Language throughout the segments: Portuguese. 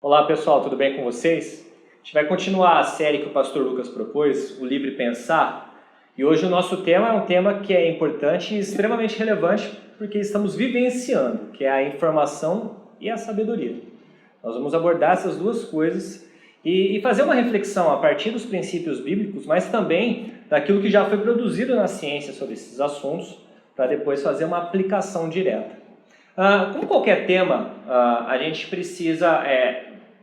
Olá pessoal, tudo bem com vocês? A gente vai continuar a série que o pastor Lucas propôs, o Livre Pensar, e hoje o nosso tema é um tema que é importante e extremamente relevante porque estamos vivenciando, que é a informação e a sabedoria. Nós vamos abordar essas duas coisas e fazer uma reflexão a partir dos princípios bíblicos, mas também daquilo que já foi produzido na ciência sobre esses assuntos, para depois fazer uma aplicação direta. Como qualquer tema, a gente precisa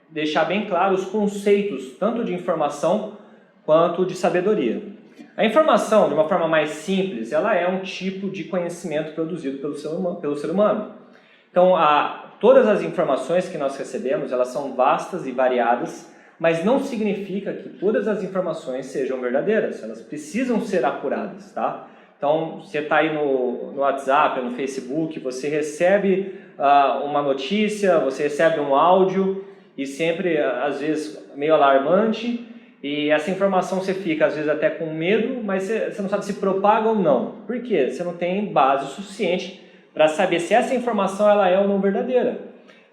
deixar bem claro os conceitos, tanto de informação quanto de sabedoria. A informação, de uma forma mais simples, ela é um tipo de conhecimento produzido pelo ser humano. Então, todas as informações que nós recebemos, elas são vastas e variadas, mas não significa que todas as informações sejam verdadeiras, elas precisam ser apuradas, tá? Então, você está aí no WhatsApp, no Facebook, você recebe uma notícia, você recebe um áudio, e sempre, às vezes, meio alarmante, e essa informação você fica, às vezes, até com medo, mas você não sabe se propaga ou não. Por quê? Você não tem base suficiente para saber se essa informação ela é ou não verdadeira.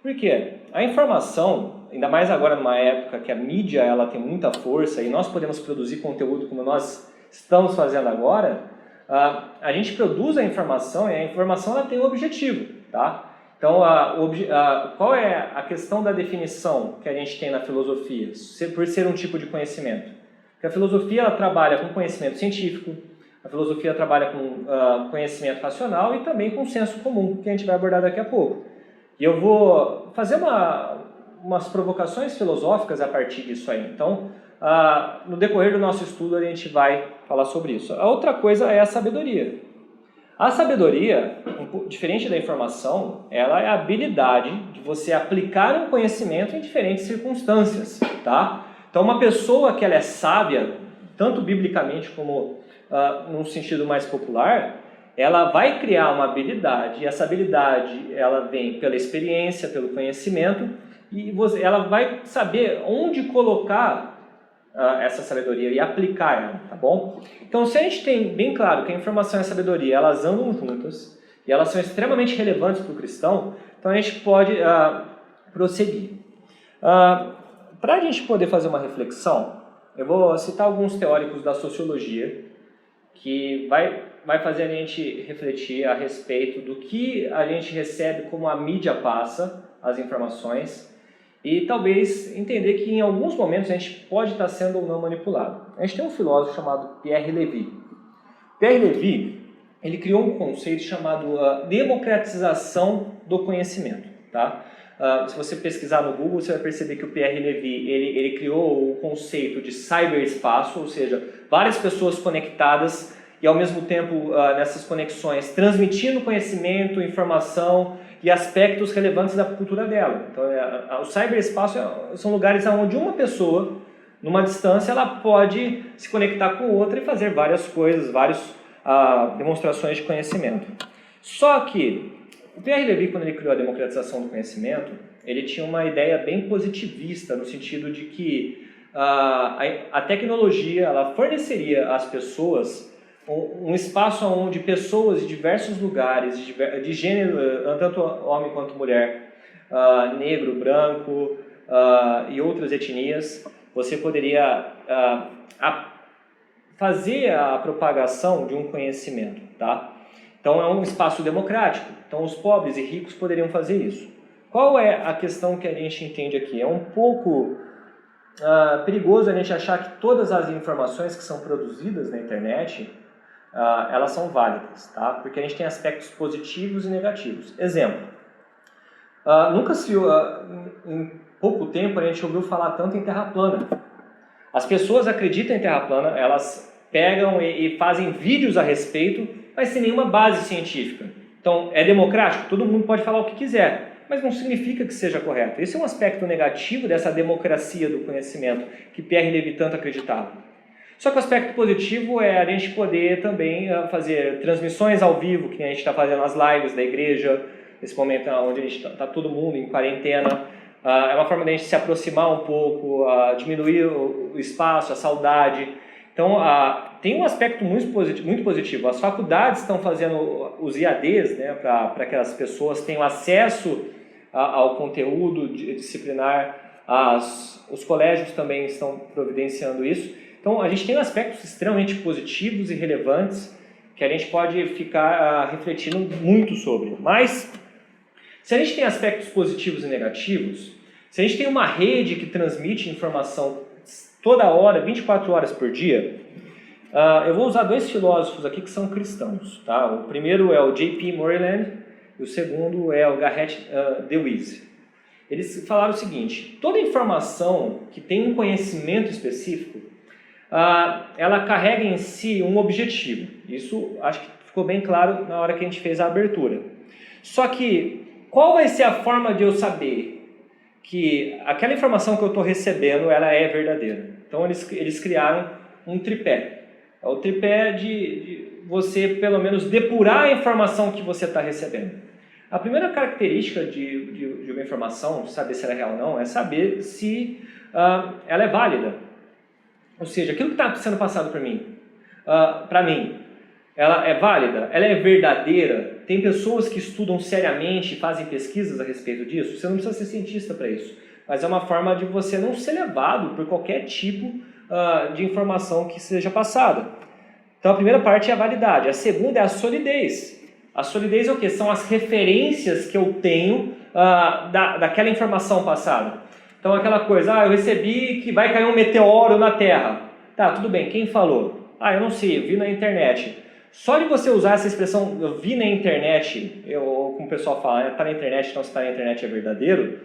Por quê? A informação, ainda mais agora numa época que a mídia ela tem muita força e nós podemos produzir conteúdo como nós estamos fazendo agora, a gente produz a informação e a informação ela tem um objetivo, tá? Então, qual é a questão da definição que a gente tem na filosofia, por ser um tipo de conhecimento? Porque a filosofia ela trabalha com conhecimento científico, a filosofia trabalha com conhecimento racional e também com senso comum, que a gente vai abordar daqui a pouco. E eu vou fazer umas provocações filosóficas a partir disso aí. Então, no decorrer do nosso estudo, a gente vai falar sobre isso. A outra coisa é a sabedoria. A sabedoria, diferente da informação, ela é a habilidade de você aplicar um conhecimento em diferentes circunstâncias, tá? Então, uma pessoa que ela é sábia, tanto biblicamente como num sentido mais popular, ela vai criar uma habilidade, e essa habilidade ela vem pela experiência, pelo conhecimento, e ela vai saber onde colocar essa sabedoria e aplicar ela, tá bom? Então, se a gente tem bem claro que a informação e a sabedoria, elas andam juntas, e elas são extremamente relevantes para o cristão, então a gente pode prosseguir. Para a gente poder fazer uma reflexão, eu vou citar alguns teóricos da sociologia, que vai fazer a gente refletir a respeito do que a gente recebe como a mídia passa, as informações, e talvez entender que em alguns momentos a gente pode estar sendo ou não manipulado. A gente tem um filósofo chamado Pierre Levy. Pierre Levy, ele criou um conceito chamado democratização do conhecimento, tá? Se você pesquisar no Google, você vai perceber que o Pierre Levy, ele criou o conceito de cyberespaço, ou seja, várias pessoas conectadas e ao mesmo tempo nessas conexões transmitindo conhecimento, informação e aspectos relevantes da cultura dela. Então, o cyberespaço são lugares onde uma pessoa, numa distância, ela pode se conectar com outra e fazer várias coisas, várias demonstrações de conhecimento. Só que o Pierre Levy, quando ele criou a democratização do conhecimento, ele tinha uma ideia bem positivista, no sentido de que a tecnologia ela forneceria às pessoas um espaço onde pessoas de diversos lugares, de gênero, tanto homem quanto mulher, negro, branco e outras etnias, você poderia fazer a propagação de um conhecimento, tá? Então é um espaço democrático, então os pobres e ricos poderiam fazer isso. Qual é a questão que a gente entende aqui? É um pouco perigoso a gente achar que todas as informações que são produzidas na internet elas são válidas, tá? Porque a gente tem aspectos positivos e negativos. Exemplo, em pouco tempo a gente ouviu falar tanto em terra plana. As pessoas acreditam em terra plana, elas pegam e fazem vídeos a respeito, mas sem nenhuma base científica. Então, é democrático? Todo mundo pode falar o que quiser, mas não significa que seja correto. Esse é um aspecto negativo dessa democracia do conhecimento que Pierre Levy tanto acreditava. Só que o aspecto positivo é a gente poder também fazer transmissões ao vivo, que a gente está fazendo as lives da igreja, nesse momento onde a gente está todo mundo em quarentena. É uma forma de a gente se aproximar um pouco, diminuir o espaço, a saudade. Então, tem um aspecto muito positivo. As faculdades estão fazendo os IADs, né, para que as pessoas tenham acesso ao conteúdo disciplinar Os colégios também estão providenciando isso. Então, a gente tem aspectos extremamente positivos e relevantes que a gente pode ficar refletindo muito sobre. Mas, se a gente tem aspectos positivos e negativos, se a gente tem uma rede que transmite informação toda hora, 24 horas por dia, eu vou usar dois filósofos aqui que são cristãos. Tá? O primeiro é o J.P. Moreland e o segundo é o Garrett Lewis. Eles falaram o seguinte: toda informação que tem um conhecimento específico, ela carrega em si um objetivo. Isso acho que ficou bem claro na hora que a gente fez a abertura. Só que, qual vai ser a forma de eu saber que aquela informação que eu estou recebendo ela é verdadeira? Então eles criaram um tripé. É o tripé de você, pelo menos, depurar a informação que você está recebendo. A primeira característica de uma informação, saber se ela é real ou não, é saber se ela é válida. Ou seja, aquilo que está sendo passado para mim, ela é válida? Ela é verdadeira? Tem pessoas que estudam seriamente e fazem pesquisas a respeito disso? Você não precisa ser cientista para isso, mas é uma forma de você não ser levado por qualquer tipo de informação que seja passada. Então a primeira parte é a validade, a segunda é a solidez. A solidez é o quê? São as referências que eu tenho daquela informação passada. Então aquela coisa, eu recebi que vai cair um meteoro na Terra. Tá, tudo bem, quem falou? Eu não sei, eu vi na internet. Só de você usar essa expressão, eu vi na internet, como o pessoal fala, está na internet, então se está na internet é verdadeiro,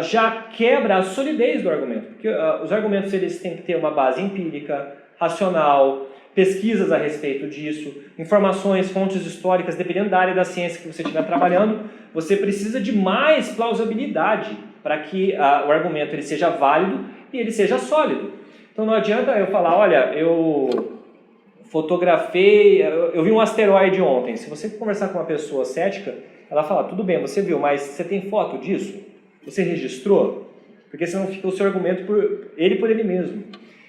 já quebra a solidez do argumento. Porque os argumentos eles têm que ter uma base empírica, racional, pesquisas a respeito disso, informações, fontes históricas, dependendo da área da ciência que você estiver trabalhando, você precisa de mais plausibilidade para que o argumento ele seja válido e ele seja sólido. Então não adianta eu falar, olha, eu fotografei, eu vi um asteroide ontem. Se você conversar com uma pessoa cética, ela fala, tudo bem, você viu, mas você tem foto disso? Você registrou? Porque senão fica o seu argumento por ele mesmo.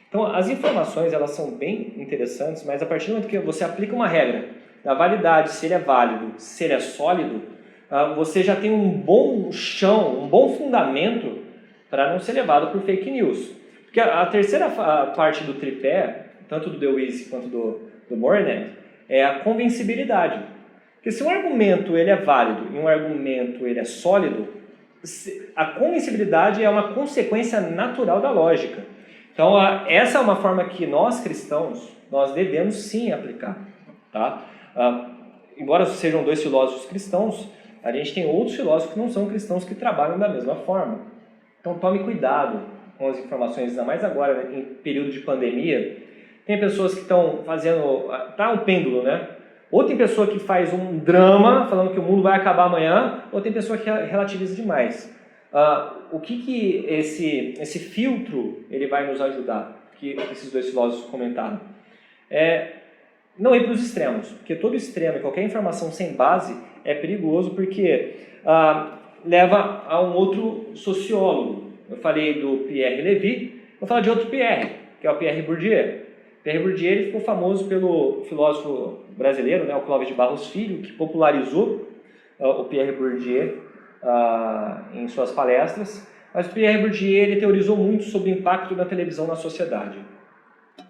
Então as informações elas são bem interessantes, mas a partir do momento que você aplica uma regra da validade, se ele é válido, se ele é sólido, você já tem um bom chão, um bom fundamento para não ser levado por fake news. Porque a terceira parte do tripé, tanto do Lewis quanto do Moreland, é a convencibilidade. Porque se um argumento ele é válido e um argumento ele é sólido, a convencibilidade é uma consequência natural da lógica. Então, essa é uma forma que nós cristãos, nós devemos sim aplicar. Tá? Embora sejam dois filósofos cristãos, a gente tem outros filósofos que não são cristãos que trabalham da mesma forma. Então, tome cuidado com as informações, ainda mais agora, em período de pandemia. Tem pessoas que estão fazendo... Tá um pêndulo, né? Ou tem pessoa que faz um drama, falando que o mundo vai acabar amanhã, ou tem pessoa que relativiza demais. O que esse filtro ele vai nos ajudar? Que esses dois filósofos comentaram. Não ir para os extremos, porque todo extremo, qualquer informação sem base é perigoso, porque leva a um outro sociólogo. Eu falei do Pierre Levy, vou falar de outro Pierre, que é o Pierre Bourdieu. Pierre Bourdieu ele ficou famoso pelo filósofo brasileiro, né, o Clóvis de Barros Filho, que popularizou o Pierre Bourdieu em suas palestras. Mas o Pierre Bourdieu ele teorizou muito sobre o impacto da televisão na sociedade.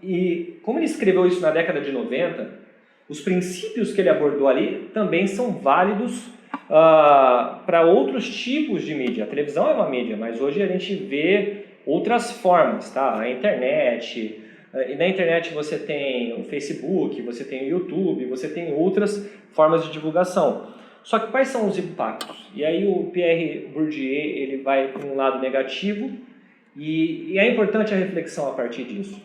E como ele escreveu isso na década de 90, os princípios que ele abordou ali também são válidos para outros tipos de mídia. A televisão é uma mídia, mas hoje a gente vê outras formas, tá? A internet, e na internet você tem o Facebook, você tem o YouTube, você tem outras formas de divulgação. Só que quais são os impactos? E aí o Pierre Bourdieu ele vai para um lado negativo e é importante a reflexão a partir disso.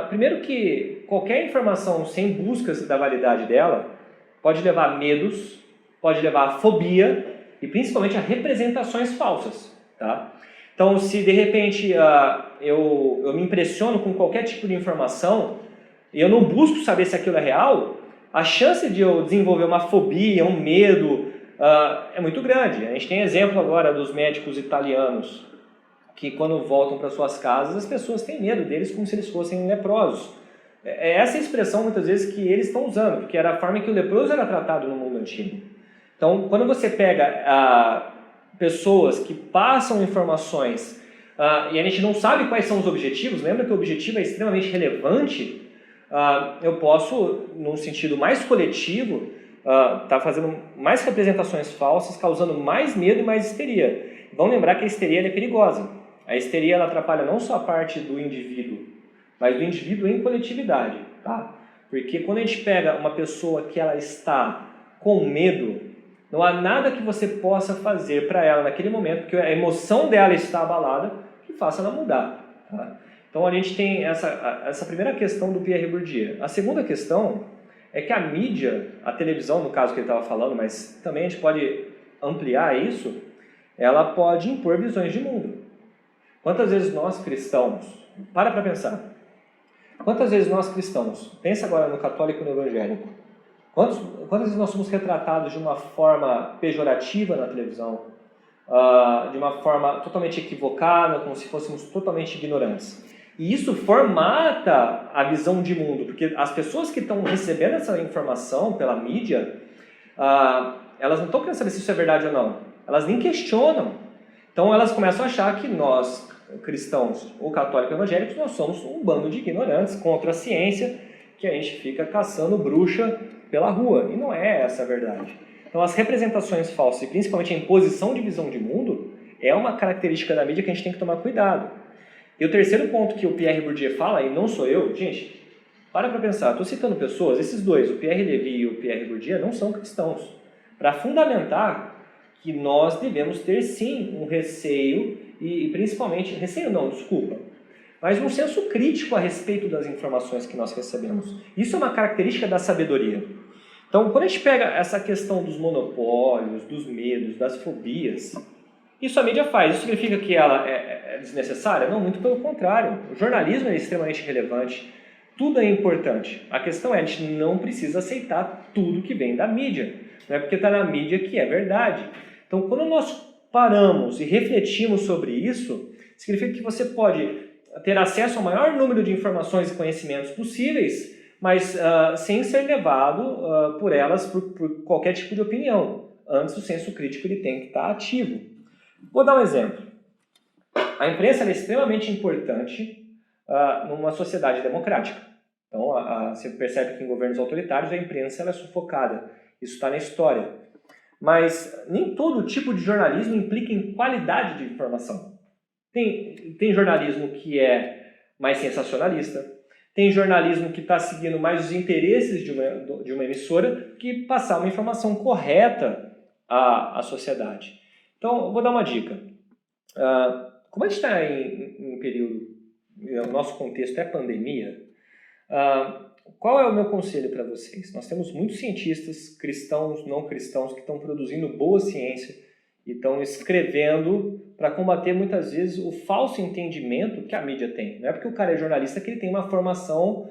Primeiro que qualquer informação sem buscas da validade dela pode levar a medos, pode levar a fobia e principalmente a representações falsas. Tá? Então se de repente eu me impressiono com qualquer tipo de informação e eu não busco saber se aquilo é real, a chance de eu desenvolver uma fobia, um medo, é muito grande. A gente tem exemplo agora dos médicos italianos que quando voltam para suas casas, as pessoas têm medo deles como se eles fossem leprosos. É essa expressão, muitas vezes, que eles estão usando, porque era a forma que o leproso era tratado no mundo antigo. Então, quando você pega pessoas que passam informações e a gente não sabe quais são os objetivos, lembra que o objetivo é extremamente relevante, eu posso, num sentido mais coletivo, estar fazendo mais representações falsas, causando mais medo e mais histeria. Vamos lembrar que a histeria é perigosa. A histeria ela atrapalha não só a parte do indivíduo, mas do indivíduo em coletividade. Tá? Porque quando a gente pega uma pessoa que ela está com medo, não há nada que você possa fazer para ela naquele momento, porque a emoção dela está abalada, que faça ela mudar. Tá? Então a gente tem essa primeira questão do Pierre Bourdieu. A segunda questão é que a mídia, a televisão no caso que ele estava falando, mas também a gente pode ampliar isso, ela pode impor visões de mundo. Quantas vezes nós cristãos, para pensar, quantas vezes nós cristãos, pensa agora no católico e no evangélico, quantas vezes nós somos retratados de uma forma pejorativa na televisão, de uma forma totalmente equivocada, como se fôssemos totalmente ignorantes. E isso formata a visão de mundo, porque as pessoas que estão recebendo essa informação pela mídia, elas não estão querendo saber se isso é verdade ou não. Elas nem questionam. Então elas começam a achar que nós, cristãos ou católicos evangélicos, nós somos um bando de ignorantes contra a ciência, que a gente fica caçando bruxa pela rua. E não é essa a verdade. Então as representações falsas, e principalmente a imposição de visão de mundo, é uma característica da mídia que a gente tem que tomar cuidado. E o terceiro ponto que o Pierre Bourdieu fala, e não sou eu, gente, para pensar, estou citando pessoas, esses dois, o Pierre Levy e o Pierre Bourdieu, não são cristãos, para fundamentar que nós devemos ter sim um receio, e principalmente, receio não, desculpa, mas um senso crítico a respeito das informações que nós recebemos. Isso é uma característica da sabedoria. Então, quando a gente pega essa questão dos monopólios, dos medos, das fobias, isso a mídia faz. Isso significa que ela é desnecessária? Não, muito pelo contrário. O jornalismo é extremamente relevante. Tudo é importante. A questão é, a gente não precisa aceitar tudo que vem da mídia. Não é porque está na mídia que é verdade. Então, quando nós paramos e refletimos sobre isso, significa que você pode ter acesso ao maior número de informações e conhecimentos possíveis, mas sem ser levado por elas por qualquer tipo de opinião. Antes, o senso crítico ele tem que estar ativo. Vou dar um exemplo. A imprensa é extremamente importante numa sociedade democrática. Então, você percebe que em governos autoritários a imprensa ela é sufocada. Isso está na história. Mas nem todo tipo de jornalismo implica em qualidade de informação. Tem jornalismo que é mais sensacionalista, tem jornalismo que está seguindo mais os interesses de uma emissora que passar uma informação correta à sociedade. Então, vou dar uma dica. Como a gente está em período, o nosso contexto é pandemia, qual é o meu conselho para vocês? Nós temos muitos cientistas, cristãos, não cristãos, que estão produzindo boa ciência e estão escrevendo para combater muitas vezes o falso entendimento que a mídia tem. Não é porque o cara é jornalista que ele tem uma formação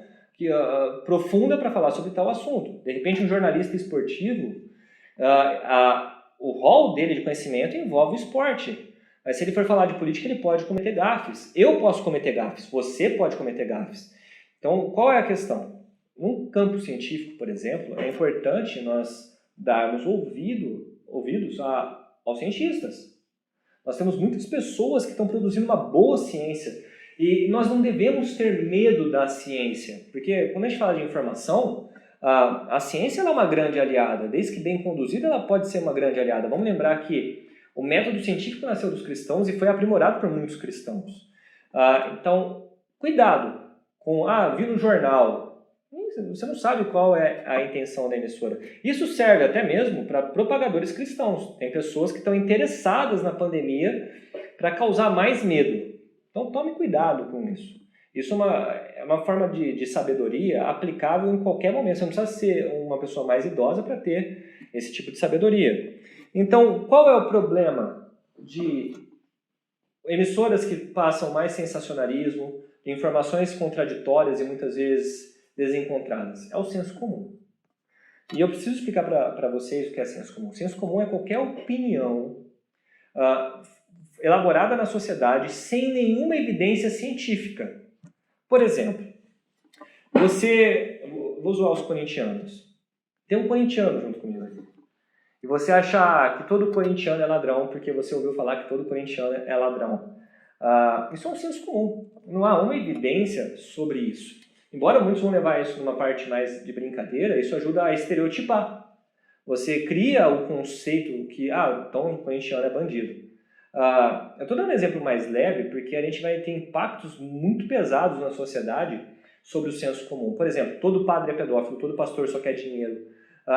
profunda para falar sobre tal assunto. De repente, um jornalista esportivo, o rol dele de conhecimento envolve o esporte. Mas se ele for falar de política, ele pode cometer gafes. Eu posso cometer gafes, você pode cometer gafes. Então, qual é a questão? Num campo científico, por exemplo, é importante nós darmos ouvidos aos cientistas. Nós temos muitas pessoas que estão produzindo uma boa ciência e nós não devemos ter medo da ciência, porque quando a gente fala de informação, a ciência ela é uma grande aliada, desde que bem conduzida ela pode ser uma grande aliada. Vamos lembrar que o método científico nasceu dos cristãos e foi aprimorado por muitos cristãos. Então, cuidado com, vi no jornal. Você não sabe qual é a intenção da emissora. Isso serve até mesmo para propagadores cristãos. Tem pessoas que estão interessadas na pandemia para causar mais medo. Então tome cuidado com isso. Isso é uma forma de sabedoria aplicável em qualquer momento. Você não precisa ser uma pessoa mais idosa para ter esse tipo de sabedoria. Então, qual é o problema de emissoras que passam mais sensacionalismo, informações contraditórias e muitas vezes desencontradas? É o senso comum. E eu preciso explicar para vocês o que é senso comum. Senso comum é qualquer opinião elaborada na sociedade sem nenhuma evidência científica. Por exemplo, vou zoar os corintianos. Tem um corintiano junto comigo aqui. e você achar que todo corintiano é ladrão porque você ouviu falar que todo corintiano é ladrão. Isso é um senso comum. Não há uma evidência sobre isso. Embora muitos vão levar isso numa parte mais de brincadeira, isso ajuda a estereotipar. Você cria o conceito que, então o corintiano é bandido. Eu estou dando um exemplo mais leve porque a gente vai ter impactos muito pesados na sociedade sobre o senso comum. Por exemplo, todo padre é pedófilo, todo pastor só quer dinheiro.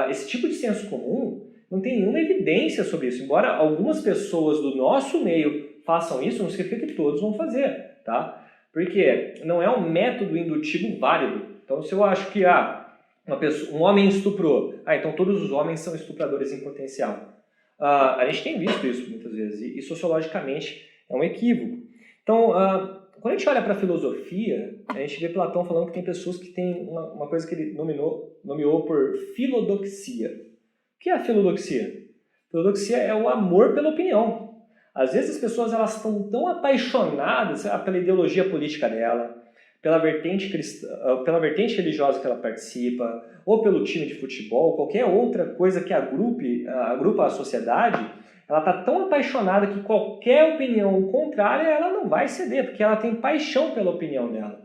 Esse tipo de senso comum não tem nenhuma evidência sobre isso. Embora algumas pessoas do nosso meio façam isso, não significa que todos vão fazer, tá? Porque não é um método indutivo válido. Então, se eu acho que um homem estuprou, então todos os homens são estupradores em potencial. A gente tem visto isso muitas vezes, e sociologicamente é um equívoco. Então, quando a gente olha para a filosofia, a gente vê Platão falando que tem pessoas que têm uma coisa que ele nomeou por filodoxia. O que é a filodoxia? Filodoxia é o amor pela opinião. Às vezes as pessoas elas estão tão apaixonadas pela ideologia política dela, pela vertente religiosa que ela participa, ou pelo time de futebol, qualquer outra coisa que agrupa a sociedade, ela está tão apaixonada que qualquer opinião contrária ela não vai ceder, porque ela tem paixão pela opinião dela.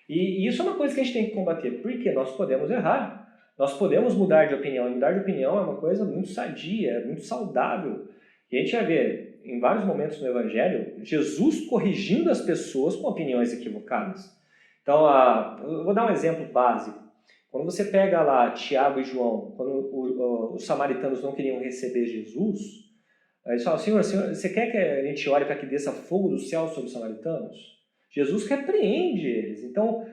E isso é uma coisa que a gente tem que combater, porque nós podemos errar. Nós podemos mudar de opinião, e mudar de opinião é uma coisa muito sadia, é muito saudável. E a gente vai ver, em vários momentos no Evangelho, Jesus corrigindo as pessoas com opiniões equivocadas. Então, eu vou dar um exemplo básico. Quando você pega lá Tiago e João, quando os samaritanos não queriam receber Jesus, eles falam, Senhor, você quer que a gente ore para que desça fogo do céu sobre os samaritanos? Jesus repreende eles. Então,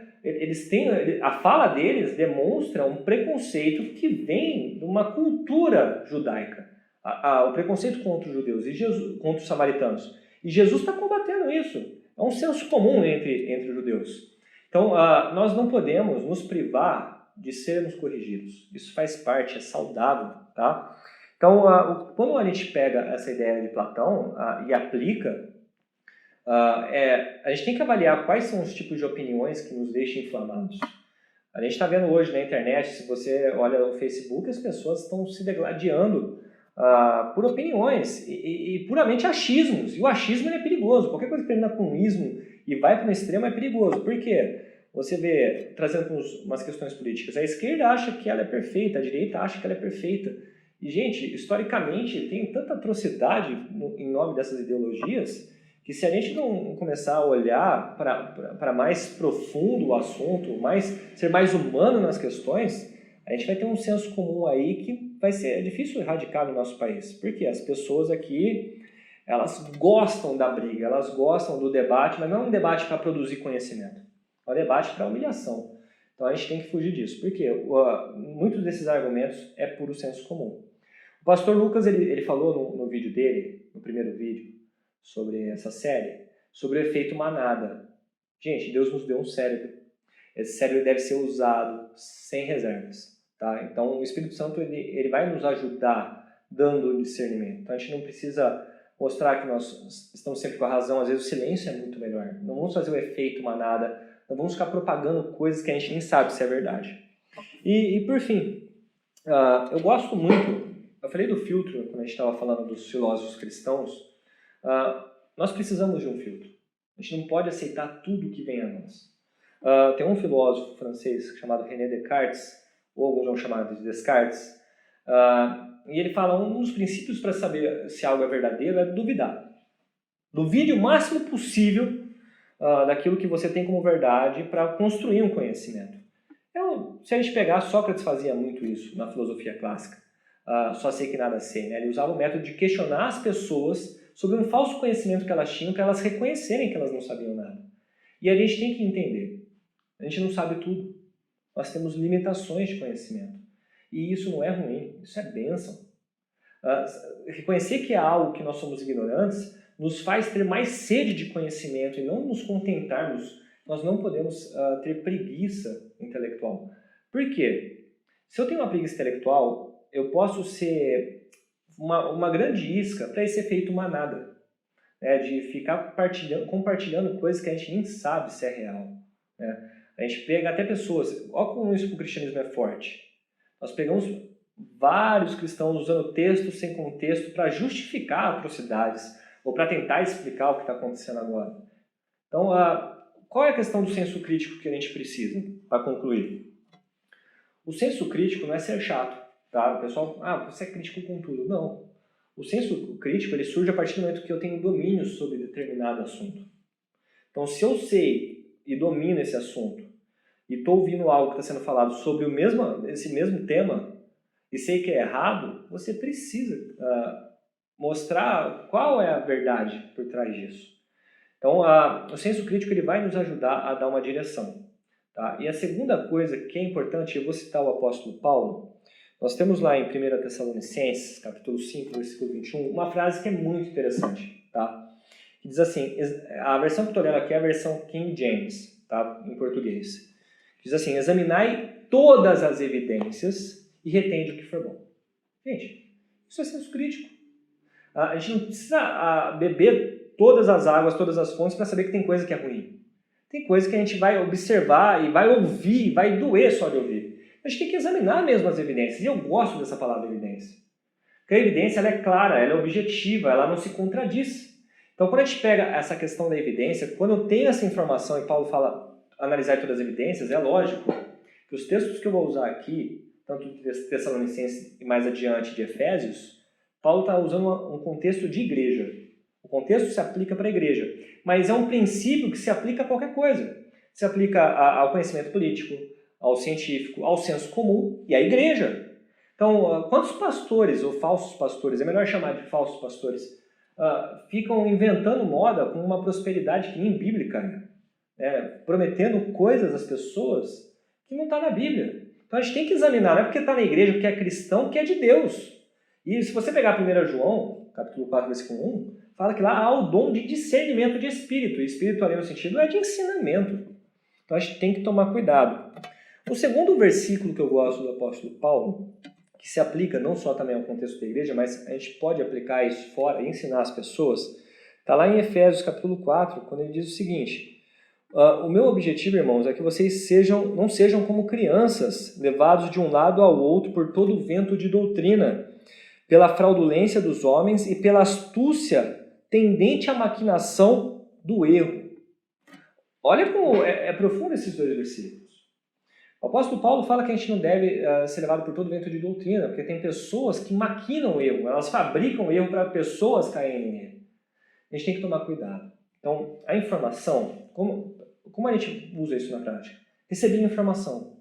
a fala deles demonstra um preconceito que vem de uma cultura judaica. O preconceito contra os judeus e contra os samaritanos. E Jesus está combatendo isso. É um senso comum entre os judeus. Então, nós não podemos nos privar de sermos corrigidos. Isso faz parte, é saudável, tá? Então, quando a gente pega essa ideia de Platão e aplica, a gente tem que avaliar quais são os tipos de opiniões que nos deixam inflamados. A gente está vendo hoje na internet, se você olha no Facebook, as pessoas estão se degladiando por opiniões e puramente achismos. E o achismo é perigoso. Qualquer coisa que termina com ismo e vai para um extremo é perigoso. Por quê? Você vê, trazendo umas questões políticas, a esquerda acha que ela é perfeita, a direita acha que ela é perfeita. E, gente, historicamente, tem tanta atrocidade em nome dessas ideologias que se a gente não começar a olhar para mais profundo o assunto, ser mais humano nas questões, a gente vai ter um senso comum aí que vai ser difícil erradicar no nosso país. Porque as pessoas aqui, elas gostam da briga, elas gostam do debate, mas não é um debate para produzir conhecimento, é um debate para humilhação. Então a gente tem que fugir disso. Porque muitos desses argumentos é puro senso comum. O pastor Lucas, ele falou no vídeo dele, no primeiro vídeo, sobre essa série, sobre o efeito manada. Gente, Deus nos deu um cérebro. Esse cérebro deve ser usado sem reservas. Tá? Então, o Espírito Santo ele vai nos ajudar dando discernimento. Então, a gente não precisa mostrar que nós estamos sempre com a razão. Às vezes, o silêncio é muito melhor. Não vamos fazer o efeito manada. Não vamos ficar propagando coisas que a gente nem sabe se é verdade. E por fim, eu gosto muito... Eu falei do filtro, quando a gente estava falando dos filósofos cristãos. Nós precisamos de um filtro. A gente não pode aceitar tudo que vem a nós. Tem um filósofo francês chamado René Descartes, ou alguns vão chamar de Descartes, e ele fala um dos princípios para saber se algo é verdadeiro é duvidar. Duvide o máximo possível daquilo que você tem como verdade para construir um conhecimento. Se a gente pegar, Sócrates fazia muito isso na filosofia clássica. Só sei que nada sei, né? Ele usava o método de questionar as pessoas sobre um falso conhecimento que elas tinham para elas reconhecerem que elas não sabiam nada. E a gente tem que entender, a gente não sabe tudo. Nós temos limitações de conhecimento. E isso não é ruim, isso é bênção. Reconhecer que é algo que nós somos ignorantes nos faz ter mais sede de conhecimento e não nos contentarmos. Nós não podemos ter preguiça intelectual. Por quê? Se eu tenho uma preguiça intelectual, eu posso ser uma grande isca para esse efeito manada, né, de ficar compartilhando coisas que a gente nem sabe se é real. Né? A gente pega até pessoas, olha como isso para o cristianismo é forte. Nós pegamos vários cristãos usando textos sem contexto para justificar atrocidades ou para tentar explicar o que está acontecendo agora. Então, qual é a questão do senso crítico que a gente precisa, para concluir? O senso crítico não é ser chato, tá? O pessoal, você é crítico com tudo. Não. O senso crítico ele surge a partir do momento que eu tenho domínio sobre determinado assunto. Então, se eu sei e domino esse assunto e estou ouvindo algo que está sendo falado sobre esse mesmo tema e sei que é errado, você precisa mostrar qual é a verdade por trás disso. Então, o senso crítico ele vai nos ajudar a dar uma direção. Tá? E a segunda coisa que é importante, eu vou citar o apóstolo Paulo. Nós temos lá em 1 Tessalonicenses, capítulo 5, versículo 21, uma frase que é muito interessante. Tá? Que diz assim, a versão que eu estou lendo aqui é a versão King James, tá? Em português. Diz assim, examinai todas as evidências e retende o que for bom. Gente, isso é senso crítico. A gente não precisa beber todas as águas, todas as fontes para saber que tem coisa que é ruim. Tem coisa que a gente vai observar e vai ouvir, vai doer só de ouvir. A gente tem que examinar mesmo as evidências. E eu gosto dessa palavra evidência. Porque a evidência ela é clara, ela é objetiva, ela não se contradiz. Então, quando a gente pega essa questão da evidência, quando eu tenho essa informação e Paulo fala analisar todas as evidências, é lógico que os textos que eu vou usar aqui, tanto de Tessalonicenses e mais adiante de Efésios, Paulo está usando um contexto de igreja. O contexto se aplica para a igreja, mas é um princípio que se aplica a qualquer coisa. Se aplica ao conhecimento político, ao científico, ao senso comum e à igreja. Então, quantos pastores ou falsos pastores, é melhor chamar de falsos pastores, ficam inventando moda com uma prosperidade que nem bíblica, prometendo coisas às pessoas que não está na Bíblia. Então a gente tem que examinar, não é porque está na igreja, porque é cristão, que é de Deus. E se você pegar 1 João, capítulo 4, versículo 1, fala que lá há o dom de discernimento de espírito. E espírito ali no sentido é de ensinamento. Então a gente tem que tomar cuidado. O segundo versículo que eu gosto do apóstolo Paulo, que se aplica não só também ao contexto da igreja, mas a gente pode aplicar isso fora e ensinar as pessoas, está lá em Efésios capítulo 4, quando ele diz o seguinte: o meu objetivo, irmãos, é que vocês não sejam como crianças, levados de um lado ao outro por todo o vento de doutrina, pela fraudulência dos homens e pela astúcia tendente à maquinação do erro. Olha como é profundo esses dois versículos. O apóstolo Paulo fala que a gente não deve ser levado por todo vento de doutrina, porque tem pessoas que maquinam erro, elas fabricam erro para pessoas caírem em erro. A gente tem que tomar cuidado. Então, a informação, como a gente usa isso na prática? Recebi informação.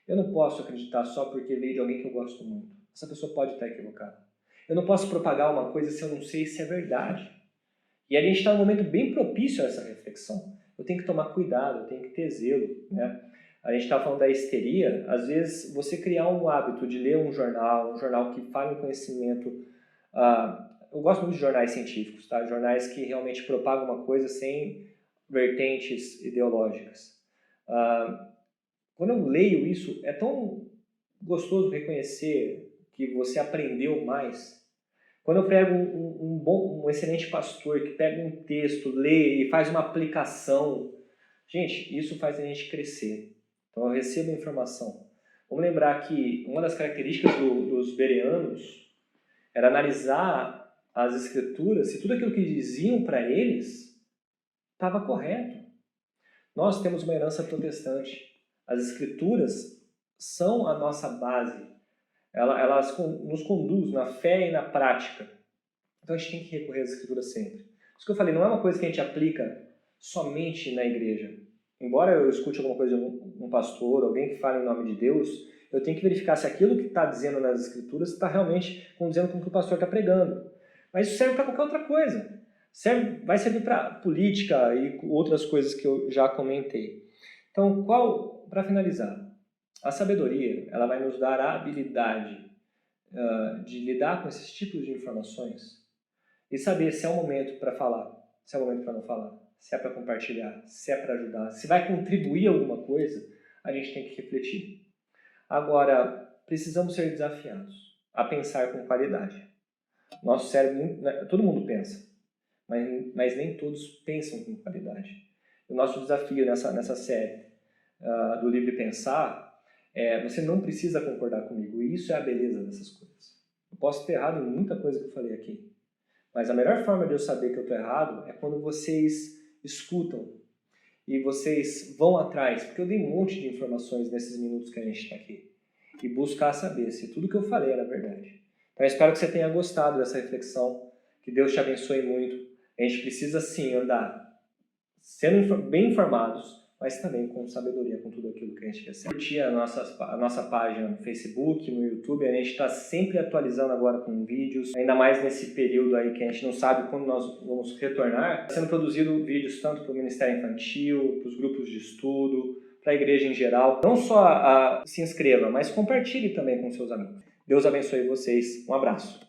Eu não posso acreditar só porque veio de alguém que eu gosto muito. Essa pessoa pode estar equivocada. Eu não posso propagar uma coisa se eu não sei se é verdade. E a gente está num momento bem propício a essa reflexão. Eu tenho que tomar cuidado, eu tenho que ter zelo, né? A gente estava falando da histeria. Às vezes, você criar um hábito de ler um jornal que fale um conhecimento. Eu gosto muito de jornais científicos, tá? Jornais que realmente propagam uma coisa sem vertentes ideológicas. Quando eu leio isso, é tão gostoso reconhecer que você aprendeu mais. Quando eu pego um excelente pastor que pega um texto, lê e faz uma aplicação, gente, isso faz a gente crescer. Então eu recebo informação. Vamos lembrar que uma das características dos bereanos era analisar as escrituras, se tudo aquilo que diziam para eles estava correto. Nós temos uma herança protestante. As escrituras são a nossa base. Elas nos conduzem na fé e na prática. Então a gente tem que recorrer às escrituras sempre. Isso que eu falei, não é uma coisa que a gente aplica somente na igreja. Embora eu escute alguma coisa de um pastor, alguém que fale em nome de Deus, eu tenho que verificar se aquilo que está dizendo nas escrituras está realmente condizendo com o que o pastor está pregando. Mas isso serve para qualquer outra coisa. Vai servir para política e outras coisas que eu já comentei. Então, para finalizar, a sabedoria ela vai nos dar a habilidade de lidar com esses tipos de informações e saber se é o momento para falar, se é o momento para não falar, se é para compartilhar, se é para ajudar, se vai contribuir alguma coisa, a gente tem que refletir. Agora, precisamos ser desafiados a pensar com qualidade. Nosso cérebro, todo mundo pensa, mas nem todos pensam com qualidade. O nosso desafio nessa série do Livre Pensar Você não precisa concordar comigo, e isso é a beleza dessas coisas. Eu posso ter errado em muita coisa que eu falei aqui, mas a melhor forma de eu saber que eu estou errado é quando vocês escutam e vocês vão atrás, porque eu dei um monte de informações nesses minutos que a gente está aqui, e buscar saber se tudo que eu falei era verdade. Então eu espero que você tenha gostado dessa reflexão, que Deus te abençoe muito. A gente precisa sim andar sendo bem informados, mas também com sabedoria, com tudo aquilo que a gente recebe. Curtir a nossa página no Facebook, no YouTube, a gente está sempre atualizando agora com vídeos, ainda mais nesse período aí que a gente não sabe quando nós vamos retornar. Está sendo produzido vídeos tanto para o Ministério Infantil, para os grupos de estudo, para a igreja em geral. Não só se inscreva, mas compartilhe também com seus amigos. Deus abençoe vocês. Um abraço.